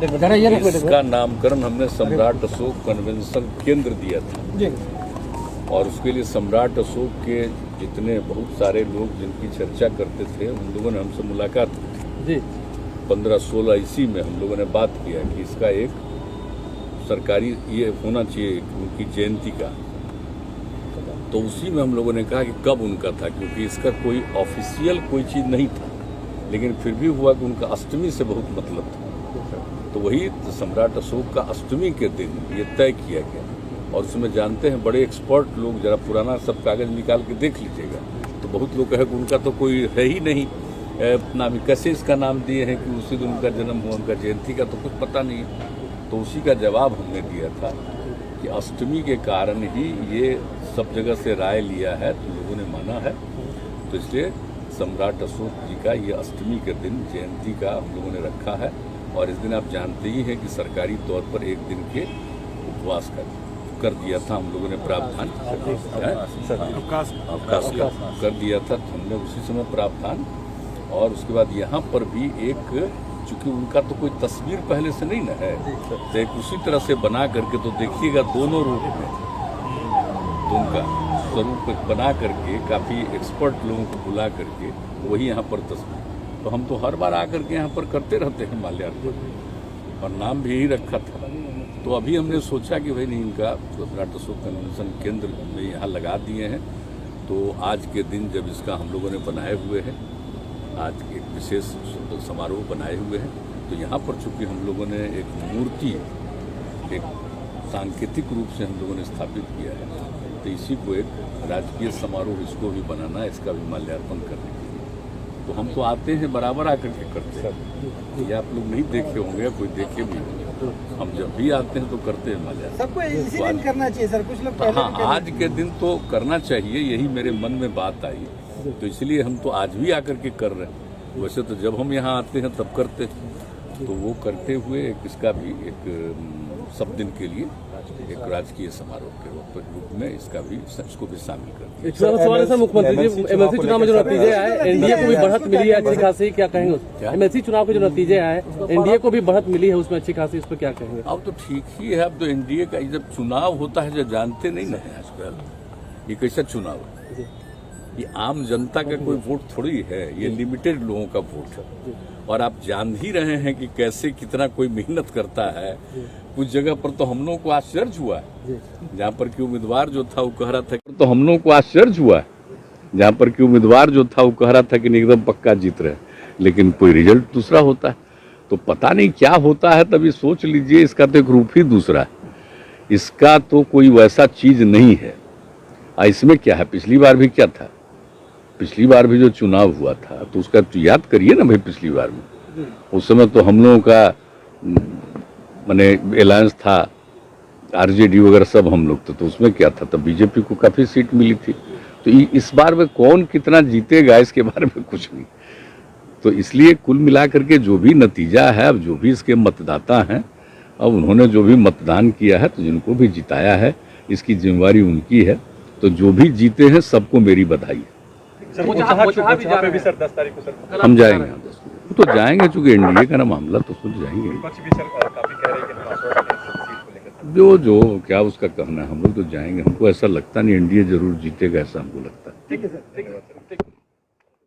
इसका नामकरण हमने सम्राट अशोक कन्वेंशन केंद्र दिया था और उसके लिए सम्राट अशोक के जितने बहुत सारे लोग जिनकी चर्चा करते थे उन लोगों ने हमसे मुलाकात की 15-16 ईस्वी में हम लोगों ने बात किया कि इसका एक सरकारी ये होना चाहिए उनकी जयंती का। तो उसी में हम लोगों ने कहा कि कब उनका था, क्योंकि इसका कोई ऑफिशियल कोई चीज़ नहीं था, लेकिन फिर भी हुआ कि उनका अष्टमी से बहुत मतलब था। तो वही सम्राट अशोक का अष्टमी के दिन ये तय किया गया और उसमें जानते हैं बड़े एक्सपर्ट लोग, जरा पुराना सब कागज निकाल के देख लीजिएगा तो बहुत लोग कहे कि उनका तो कोई है ही नहीं नाम, कैसे इसका नाम दिए हैं कि उसी दिन उनका जन्म हुआ, उनका जयंती का तो कुछ पता नहीं है। तो उसी का जवाब हमने दिया था कि अष्टमी के कारण ही ये सब जगह से राय लिया है, तो लोगों ने माना है। तो इसलिए सम्राट अशोक जी का ये अष्टमी के दिन जयंती का हम लोगों ने रखा है और इस दिन आप जानते ही हैं कि सरकारी तौर पर एक दिन के उपवास कर दिया था हम लोगों ने, प्रावधान अवकाश का कर दिया था, तो हमने उसी समय प्रावधान। और उसके बाद यहाँ पर भी एक, चूंकि उनका तो कोई तस्वीर पहले से नहीं न है, तो एक उसी तरह से बना करके, तो देखिएगा दोनों रूप में उनका स्वरूप बना करके काफ़ी एक्सपर्ट लोगों को बुला करके वही यहाँ पर तस्वीर, तो हम तो हर बार आकर के यहाँ पर करते रहते हैं माल्यार्पण और नाम भी यही रखा था। तो अभी हमने सोचा कि भाई नहीं, इनका सम्राट अशोक कन्वेंशन केंद्र में यहाँ लगा दिए हैं। तो आज के दिन जब इसका हम लोगों ने बनाए हुए हैं, आज एक विशेष समारोह बनाए हुए हैं, तो यहाँ पर चूंकि हम लोगों ने एक मूर्ति एक सांकेतिक रूप से हम लोगों ने स्थापित किया है, तो इसी को एक राजकीय समारोह इसको भी बनाना है, इसका भी माल्यार्पण करने के लिए। तो हम तो आते हैं बराबर आकर के करते हैं, ये आप लोग नहीं देखे होंगे, कोई देखे भी होंगे, हम जब भी आते हैं तो करते हैं माल्यार्पण। सबको इसी दिन करना चाहिए सर, कुछ लोग हाँ, आज के दिन तो करना चाहिए, यही मेरे मन में बात आई, तो इसलिए हम तो आज भी आकर के कर रहे हैं। वैसे तो जब हम यहाँ आते हैं तब करते हैं, तो वो करते हुए इसका भी एक सब दिन के लिए एक राजकीय समारोह के रूप में इसको भी शामिल कर दिया। मुख्यमंत्री जी, एमएलसी चुनाव में जो नतीजे आए, एनडीए को भी बढ़त मिली है अच्छी खासी, क्या कहेंगे? एमएलसी चुनाव के जो नतीजे आए, एनडीए को भी बढ़त मिली है उसमें अच्छी खासी, इस पर क्या कहेंगे? अब तो ठीक ही है, अब तो एनडीए का जब चुनाव होता है, जो जानते नहीं ना है आजकल ये कैसा चुनाव है, ये आम जनता का कोई वोट थोड़ी है, ये लिमिटेड लोगों का वोट है। और आप जान ही रहे हैं कि कैसे कितना कोई मेहनत करता है। कुछ जगह पर तो हम लोगों को आश्चर्य हुआ है, जहाँ पर कि उम्मीदवार जो था वो कह रहा था, तो हम लोगों को आश्चर्य हुआ है जहाँ पर कि उम्मीदवार जो था वो कह रहा था कि एकदम पक्का जीत रहे, लेकिन कोई रिजल्ट दूसरा होता है। तो पता नहीं क्या होता है, तभी सोच लीजिए इसका तो एक रूप ही दूसरा है, इसका तो कोई वैसा चीज नहीं है। इसमें क्या है, पिछली बार भी क्या था, पिछली बार भी जो चुनाव हुआ था तो उसका तो याद करिए ना भाई, पिछली बार में उस समय तो हम लोगों का माने अलायंस था, आरजेडी वगैरह सब हम लोग थे, तो उसमें क्या था, तब बीजेपी को काफी सीट मिली थी। तो इस बार में कौन कितना जीतेगा इसके बारे में कुछ नहीं। तो इसलिए कुल मिलाकर के जो भी नतीजा है, अब जो भी इसके मतदाता हैं, अब उन्होंने जो भी मतदान किया है, तो जिनको भी जिताया है इसकी जिम्मेवारी उनकी है। तो जो भी जीते हैं सबको मेरी बधाई है। हम जाएंगे, तो जाएंगे, चूंकि एनडीए का ना मामला, तो खुद जाएंगे। जो क्या उसका कहना है, हम लोग तो जाएंगे। हमको ऐसा लगता नहीं एनडीए जरूर जीतेगा, ऐसा हमको लगता है। ठीक है सर।